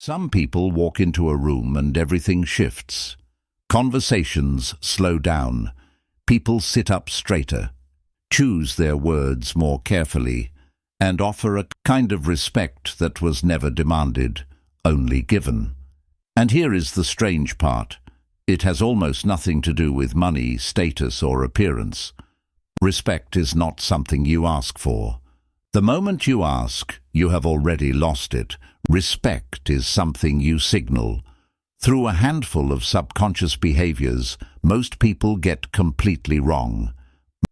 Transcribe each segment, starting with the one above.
Some people walk into a room and everything shifts. Conversations slow down. People sit up straighter, choose their words more carefully, and offer a kind of respect that was never demanded, only given. And here is the strange part. It has almost nothing to do with money, status, or appearance. Respect is not something you ask for. The moment you ask, you have already lost it. Respect is something you signal. Through a handful of subconscious behaviors, most people get completely wrong.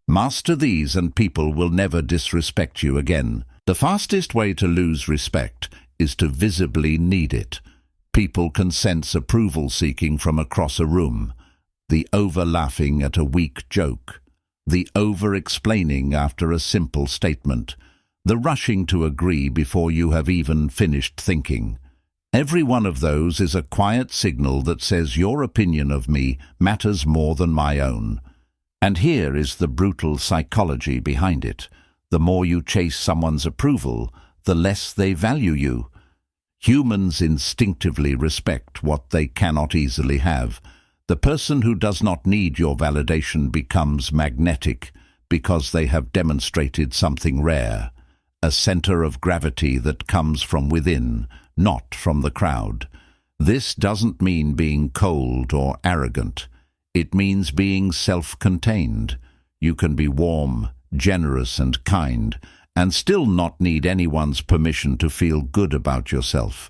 Master these and people will never disrespect you again. The fastest way to lose respect is to visibly need it. People can sense approval seeking from across a room, the over-laughing at a weak joke, the over-explaining after a simple statement, the rushing to agree before you have even finished thinking. Every one of those is a quiet signal that says your opinion of me matters more than my own. And here is the brutal psychology behind it. The more you chase someone's approval, the less they value you. Humans instinctively respect what they cannot easily have. The person who does not need your validation becomes magnetic because they have demonstrated something rare, a center of gravity that comes from within, not from the crowd. This doesn't mean being cold or arrogant. It means being self-contained. You can be warm, generous, and kind, and still not need anyone's permission to feel good about yourself.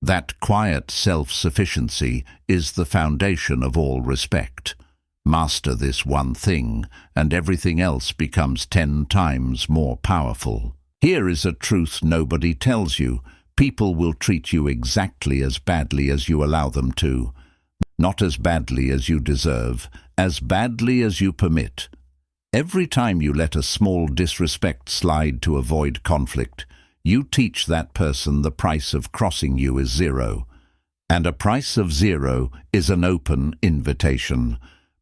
That quiet self-sufficiency is the foundation of all respect. Master this one thing, and everything else becomes 10 times more powerful. Here is a truth nobody tells you. People will treat you exactly as badly as you allow them to. Not as badly as you deserve, as badly as you permit. Every time you let a small disrespect slide to avoid conflict, you teach that person the price of crossing you is 0. And a price of 0 is an open invitation.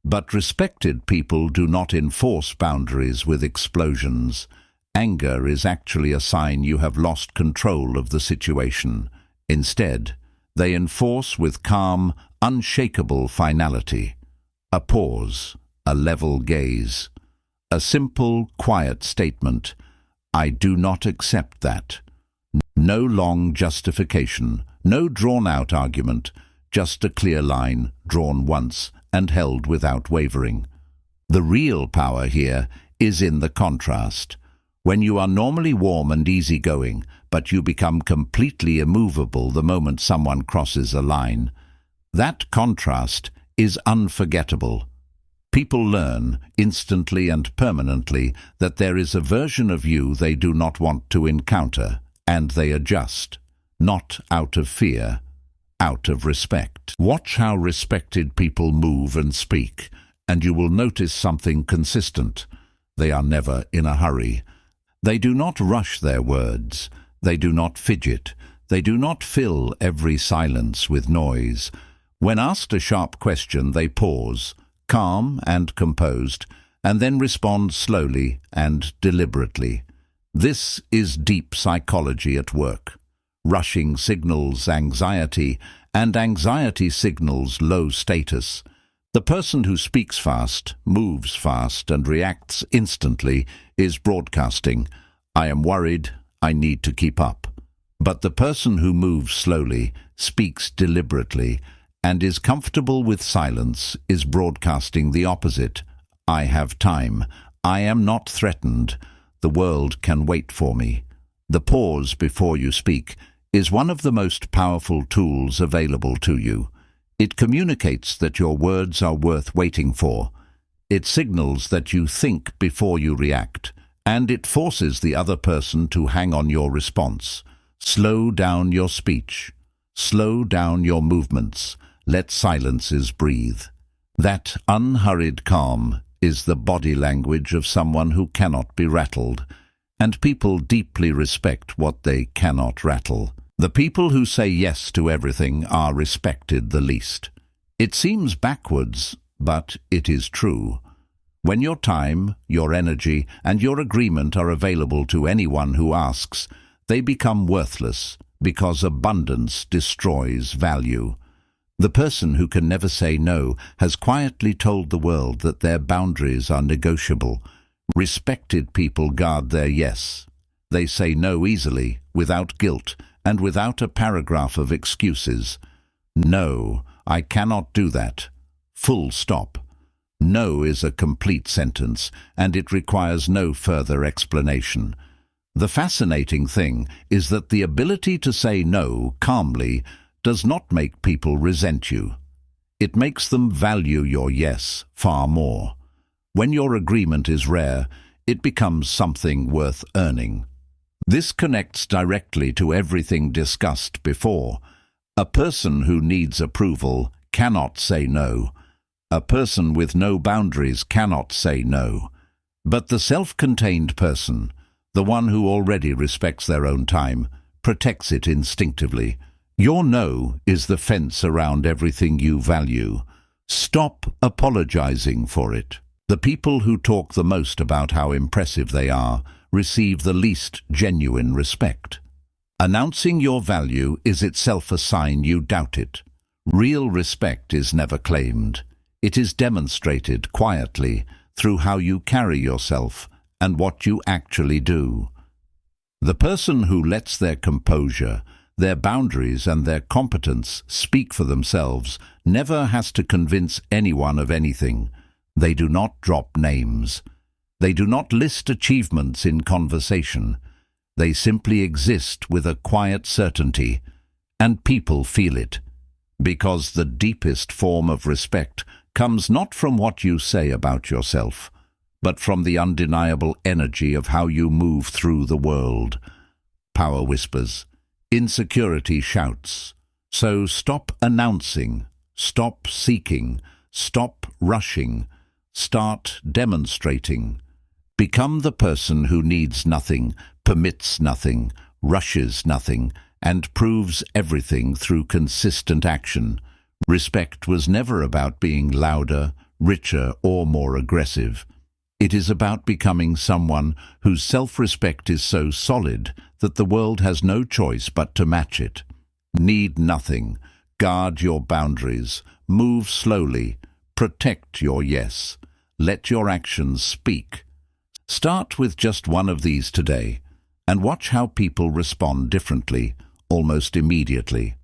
But respected people do not enforce boundaries with explosions. Anger is actually a sign you have lost control of the situation. Instead, they enforce with calm, unshakable finality. A pause, a level gaze. A simple, quiet statement, I do not accept that. No long justification, no drawn-out argument, just a clear line, drawn once and held without wavering. The real power here is in the contrast. When you are normally warm and easygoing, but you become completely immovable the moment someone crosses a line, that contrast is unforgettable. People learn, instantly and permanently, that there is a version of you they do not want to encounter, and they adjust, not out of fear, out of respect. Watch how respected people move and speak, and you will notice something consistent. They are never in a hurry. They do not rush their words. They do not fidget. They do not fill every silence with noise. When asked a sharp question, they pause, calm and composed, and then respond slowly and deliberately. This is deep psychology at work. Rushing signals anxiety, and anxiety signals low status. The person who speaks fast, moves fast, and reacts instantly is broadcasting, I am worried, I need to keep up. But the person who moves slowly, speaks deliberately, and is comfortable with silence is broadcasting the opposite. I have time. I am not threatened. The world can wait for me. The pause before you speak is one of the most powerful tools available to you. It communicates that your words are worth waiting for. It signals that you think before you react, and it forces the other person to hang on your response. Slow down your speech. Slow down your movements. Let silences breathe. That unhurried calm is the body language of someone who cannot be rattled, and people deeply respect what they cannot rattle. The people who say yes to everything are respected the least. It seems backwards, but it is true. When your time, your energy, and your agreement are available to anyone who asks, they become worthless, because abundance destroys value. The person who can never say no has quietly told the world that their boundaries are negotiable. Respected people guard their yes. They say no easily, without guilt, and without a paragraph of excuses. No, I cannot do that. Full stop. No is a complete sentence, and it requires no further explanation. The fascinating thing is that the ability to say no calmly does not make people resent you. It makes them value your yes far more. When your agreement is rare, it becomes something worth earning. This connects directly to everything discussed before. A person who needs approval cannot say no. A person with no boundaries cannot say no. But the self-contained person, the one who already respects their own time, protects it instinctively. Your no is the fence around everything you value. Stop apologizing for it. The people who talk the most about how impressive they are receive the least genuine respect. Announcing your value is itself a sign you doubt it. Real respect is never claimed. It is demonstrated quietly through how you carry yourself and what you actually do. The person who lets their composure, their boundaries and their competence speak for themselves never has to convince anyone of anything. They do not drop names. They do not list achievements in conversation. They simply exist with a quiet certainty, and people feel it. Because the deepest form of respect comes not from what you say about yourself, but from the undeniable energy of how you move through the world. Power whispers. Insecurity shouts. So stop announcing, stop seeking, stop rushing, start demonstrating. Become the person who needs nothing, permits nothing, rushes nothing, and proves everything through consistent action. Respect was never about being louder, richer, or more aggressive. It is about becoming someone whose self-respect is so solid that the world has no choice but to match it. Need nothing. Guard your boundaries. Move slowly. Protect your yes. Let your actions speak. Start with just one of these today, and watch how people respond differently, almost immediately.